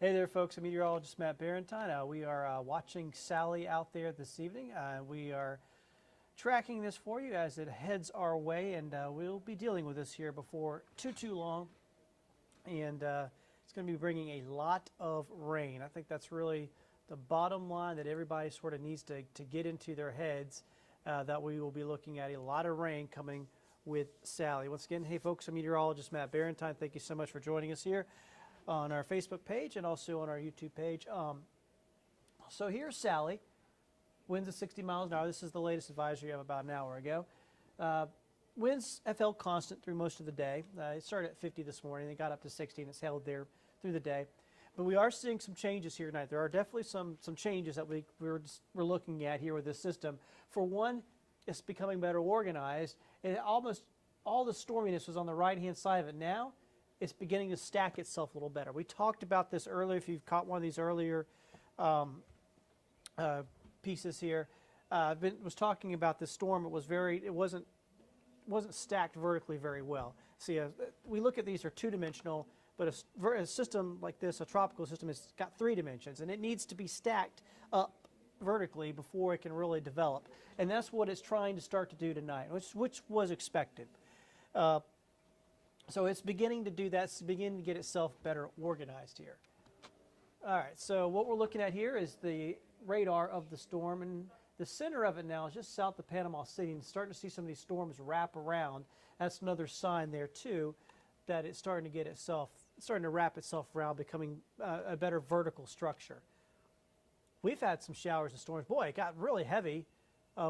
Hey there, folks. I'm meteorologist Matt Barrentine. We are watching Sally out there this evening. We are tracking this for you as it heads our way, and we'll be dealing with this here before too long. And it's going to be bringing a lot of rain. I think that's really the bottom line that everybody sort of needs to get into their heads, that we will be looking at a lot of rain coming with Sally. Once again, hey folks, I'm meteorologist Matt Barrentine. Thank you so much for joining us here on our Facebook page and also on our YouTube page. So here's Sally. Winds at 60 miles an hour. This is the latest advisory of about an hour ago. Winds have held constant through most of the day. It started at 50 this morning. It got up to 60, and it's held there through the day. But we are seeing some changes here tonight. There are definitely some changes that we're looking at here with this system. For one, it's becoming better organized. And almost all the storminess was on the right-hand side of it. Now it's beginning to stack itself a little better. We talked about this earlier. If you've caught one of these earlier pieces here, was talking about this storm. It wasn't stacked vertically very well. See, we look at these are two-dimensional, but a system like this, a tropical system, has got 3 dimensions, and it needs to be stacked up vertically before it can really develop. And that's what it's trying to start to do tonight, which was expected. So it's beginning to do that. It's beginning to get itself better organized here. All right, so what we're looking at here is the radar of the storm, and the center of it now is just south of Panama City, and starting to see some of these storms wrap around. That's another sign there too that it's starting to wrap itself around, becoming a better vertical structure. We've had some showers and storms. Boy, it got really heavy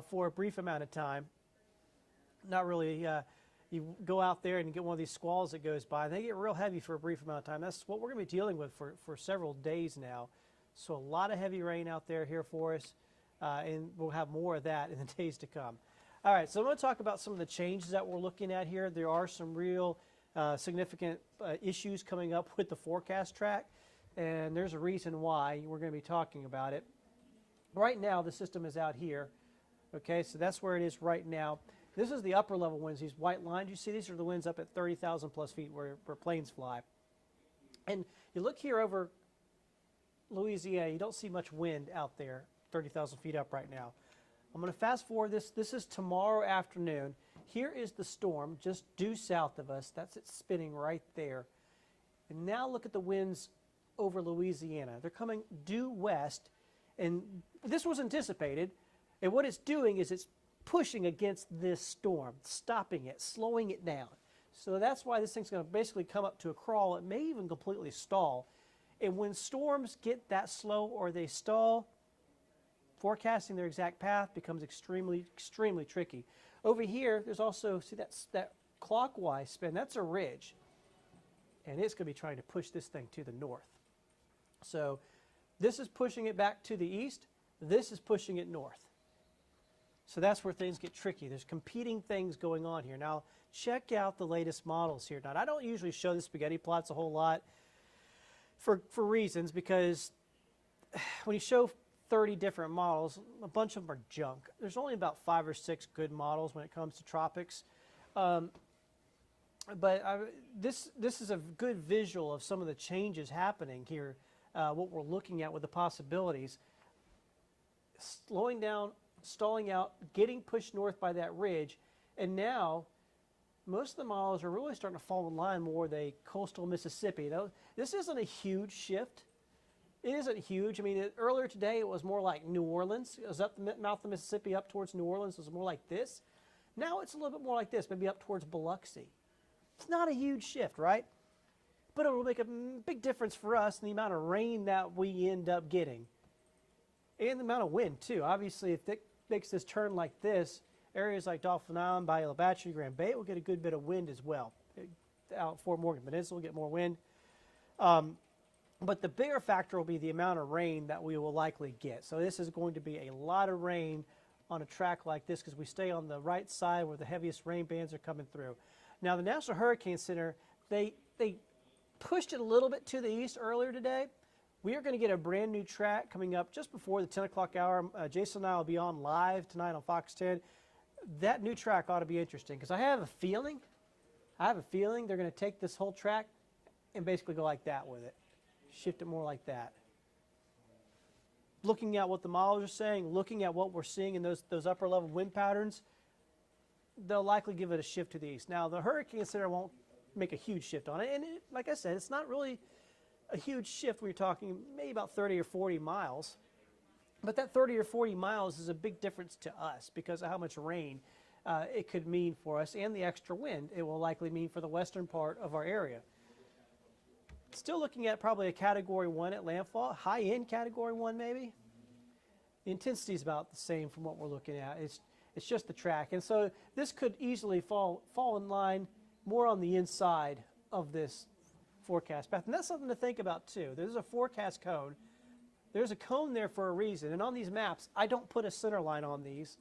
for a brief amount of time. Not really. You go out there and you get one of these squalls that goes by, and they get real heavy for a brief amount of time. That's what we're going to be dealing with for several days now. So a lot of heavy rain out there here for us, and we'll have more of that in the days to come. All right, so I'm going to talk about some of the changes that we're looking at here. There are some real significant issues coming up with the forecast track, and there's a reason why we're going to be talking about it. Right now, the system is out here. Okay, so that's where it is right now. This is the upper level winds, these white lines. You see these are the winds up at 30,000 plus feet where planes fly. And you look here over Louisiana, you don't see much wind out there, 30,000 feet up right now. I'm going to fast forward this. This is tomorrow afternoon. Here is the storm just due south of us. That's it spinning right there. And now look at the winds over Louisiana. They're coming due west, and this was anticipated. And what it's doing is it's pushing against this storm, stopping it, slowing it down. So that's why this thing's going to basically come up to a crawl. It may even completely stall. And when storms get that slow or they stall, forecasting their exact path becomes extremely tricky. Over here, there's also, see that clockwise spin, that's a ridge. And it's going to be trying to push this thing to the north. So this is pushing it back to the east. This is pushing it north. So that's where things get tricky. There's competing things going on here. Now, check out the latest models here. Now, I don't usually show the spaghetti plots a whole lot for reasons, because when you show 30 different models, a bunch of them are junk. There's only about 5 or 6 good models when it comes to tropics. This is a good visual of some of the changes happening here, what we're looking at with the possibilities. Slowing down, stalling out, getting pushed north by that ridge, and now most of the models are really starting to fall in line more with a coastal Mississippi. Now, this isn't a huge shift. It isn't huge. I mean, earlier today it was more like New Orleans. It was up the mouth of Mississippi up towards New Orleans. It was more like this. Now it's a little bit more like this, maybe up towards Biloxi. It's not a huge shift, right? But it will make a big difference for us in the amount of rain that we end up getting. And the amount of wind, too. Obviously, if it makes this turn like this, areas like Dauphin Island, Bayou La Batre, Grand Bay will get a good bit of wind as well. Out Fort Morgan Peninsula will get more wind. But the bigger factor will be the amount of rain that we will likely get. So this is going to be a lot of rain on a track like this, because we stay on the right side where the heaviest rain bands are coming through. Now, the National Hurricane Center, they pushed it a little bit to the east earlier today. We are going to get a brand new track coming up just before the 10 o'clock hour. Jason and I will be on live tonight on Fox 10. That new track ought to be interesting, because I have a feeling they're going to take this whole track and basically go like that with it. shift it more like that. Looking at what the models are saying, looking at what we're seeing in those upper level wind patterns, they'll likely give it a shift to the east. Now, the Hurricane Center won't make a huge shift on it, and like I said, it's not really a huge shift. We're talking maybe about 30 or 40 miles, but that 30 or 40 miles is a big difference to us because of how much rain it could mean for us and the extra wind it will likely mean for the western part of our area. Still looking at probably a Category 1 at landfall, high-end Category 1 maybe. The intensity is about the same from what we're looking at. It's just the track. And so this could easily fall in line more on the inside of this forecast path. And that's something to think about too. There's a forecast cone. There's a cone there for a reason. And on these maps, I don't put a center line on these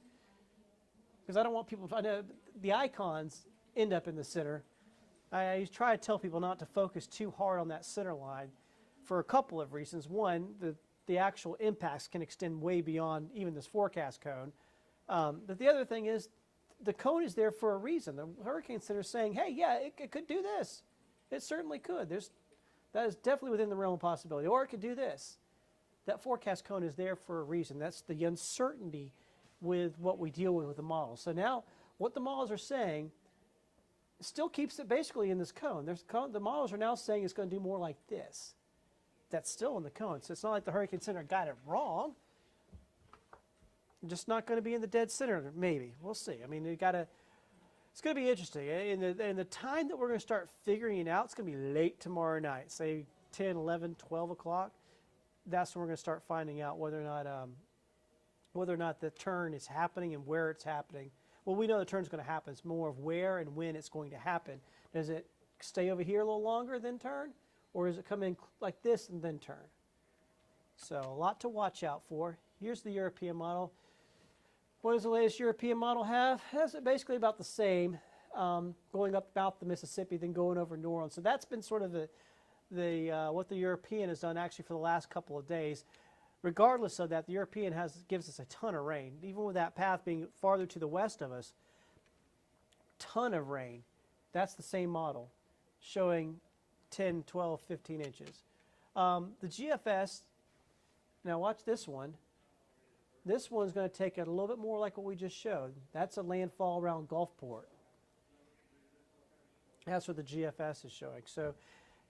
because I don't want people to, I know the icons end up in the center. I try to tell people not to focus too hard on that center line for a couple of reasons. One, the actual impacts can extend way beyond even this forecast cone. But the other thing is the cone is there for a reason. The Hurricane Center is saying, hey, yeah, it could do this. It certainly could. That is definitely within the realm of possibility. Or it could do this. That forecast cone is there for a reason. That's the uncertainty with what we deal with the models. So now what the models are saying still keeps it basically in this cone. The models are now saying it's going to do more like this. That's still in the cone. So it's not like the Hurricane Center got it wrong. Just not going to be in the dead center, maybe. We'll see. I mean, it's going to be interesting. And the time that we're going to start figuring it out, it's going to be late tomorrow night, say 10, 11, 12 o'clock. That's when we're going to start finding out whether or not the turn is happening and where it's happening. Well, we know the turn's going to happen. It's more of where and when it's going to happen. Does it stay over here a little longer then turn? Or does it come in like this and then turn? So a lot to watch out for. Here's the European model. What does the latest European model have? It has it basically about the same, going up about the Mississippi, then going over New Orleans. So that's been sort of what the European has done actually for the last couple of days. Regardless of that, the European gives us a ton of rain. Even with that path being farther to the west of us, ton of rain. That's the same model, showing 10, 12, 15 inches. The GFS, now watch this one. This one's going to take it a little bit more like what we just showed. That's a landfall around Gulfport. That's what the GFS is showing. So,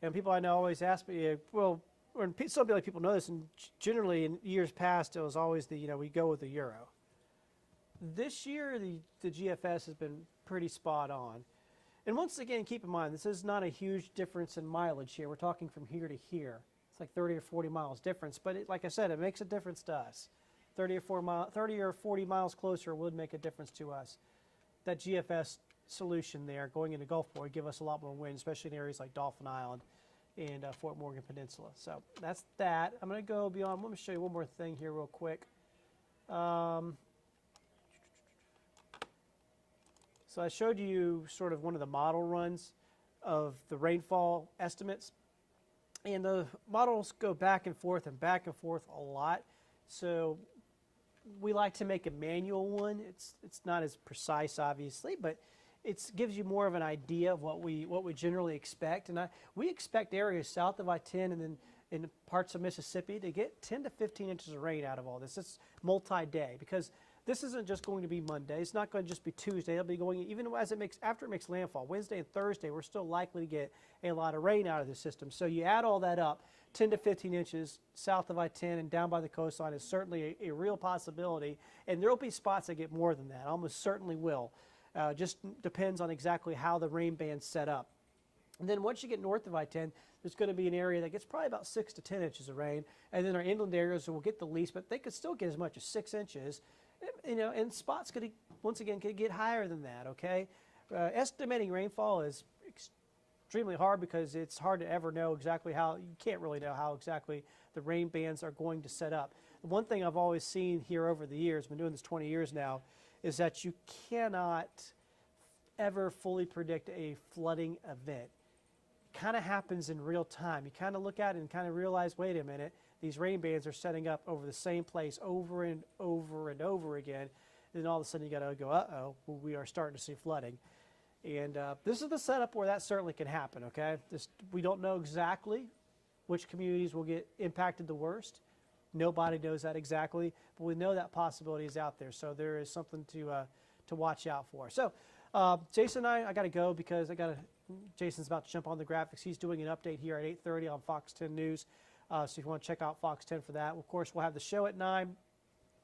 and people I know always ask me, well, or some people know this, and generally in years past it was always we go with the euro. This year the GFS has been pretty spot on. And once again, keep in mind, this is not a huge difference in mileage here. We're talking from here to here. It's like 30 or 40 miles difference, but like I said, it makes a difference to us. 30 or 40 miles closer would make a difference to us. That GFS solution there going into Gulfport would give us a lot more wind, especially in areas like Dauphin Island and Fort Morgan Peninsula. So that's that. I'm going to go beyond. Let me show you one more thing here real quick. So I showed you sort of one of the model runs of the rainfall estimates. And the models go back and forth a lot. So we like to make a manual one. It's not as precise, obviously, but it gives you more of an idea of what we generally expect. And we expect areas south of I-10 and then in parts of Mississippi to get 10 to 15 inches of rain out of all this. It's multi-day because this isn't just going to be Monday. It's not going to just be Tuesday. It'll be going even after it makes landfall. Wednesday and Thursday, we're still likely to get a lot of rain out of the system. So you add all that up, 10 to 15 inches south of I-10 and down by the coastline is certainly a real possibility. And there will be spots that get more than that. Almost certainly will. Just depends on exactly how the rain band's set up. And then once you get north of I-10, there's going to be an area that gets probably about 6 to 10 inches of rain. And then our inland areas will get the least, but they could still get as much as 6 inches. And spots could get higher than that, okay? Estimating rainfall is extremely hard because it's hard to ever know exactly you can't really know how exactly the rain bands are going to set up. The one thing I've always seen here over the years, been doing this 20 years now, is that you cannot ever fully predict a flooding event. It kind of happens in real time. You kind of look at it and kind of realize, wait a minute, these rain bands are setting up over the same place over and over and over again. And then all of a sudden you got to go, uh-oh, well, we are starting to see flooding. And this is the setup where that certainly can happen, okay? We don't know exactly which communities will get impacted the worst. Nobody knows that exactly, but we know that possibility is out there. So there is something to watch out for. So Jason and I got to go because Jason's about to jump on the graphics. He's doing an update here at 8:30 on Fox 10 News. So if you want to check out Fox 10 for that. Of course, we'll have the show at 9.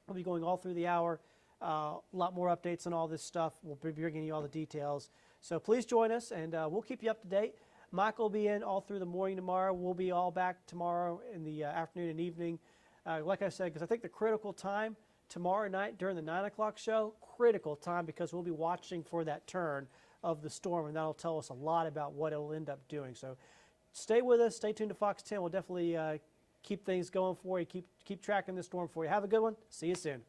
We'll be going all through the hour. A lot more updates on all this stuff. We'll be bringing you all the details. So please join us, and we'll keep you up to date. Michael will be in all through the morning tomorrow. We'll be all back tomorrow in the afternoon and evening. Like I said, because I think the critical time tomorrow night during the 9 o'clock show, critical time because we'll be watching for that turn of the storm, and that'll tell us a lot about what it'll end up doing. So stay with us. Stay tuned to Fox 10. We'll definitely keep things going for you, keep tracking the storm for you. Have a good one. See you soon.